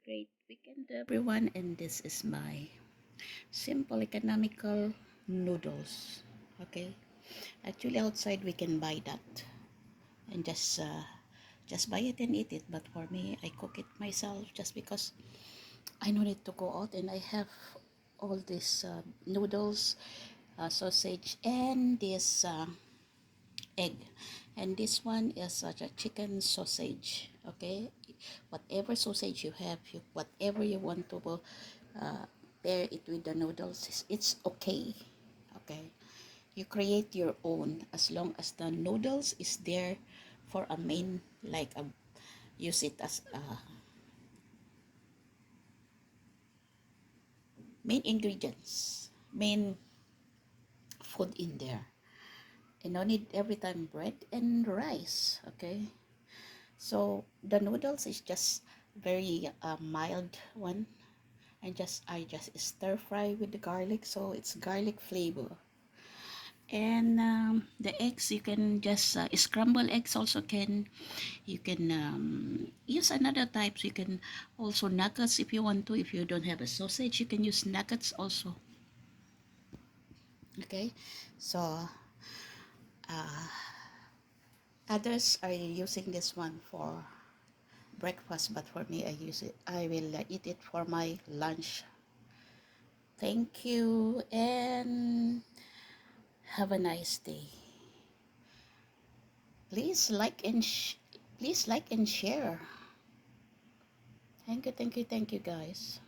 Great weekend, everyone, and this is my simple economical noodles. Okay, actually, outside we can buy that and just buy it and eat it. But for me, I cook it myself just because I don't need to go out and I have all these noodles, sausage, and this egg. And this one is a chicken sausage. Okay, whatever sausage you have, whatever you want to pair it with the noodles, it's okay. Okay, you create your own as long as the noodles is there for a main, like use it as a main ingredients, main food in there. And no need every time bread and rice. Okay, so the noodles is just very mild one, and I just stir fry with the garlic, so it's garlic flavor. And the eggs, you can just scramble eggs also. You can use another types. You can also nuggets if you want to. If you don't have a sausage, you can use nuggets also. Okay, so others are using this one for breakfast, but for me, I will eat it for my lunch. Thank you and have a nice day. Please please like and share. Thank you, thank you, thank you, guys.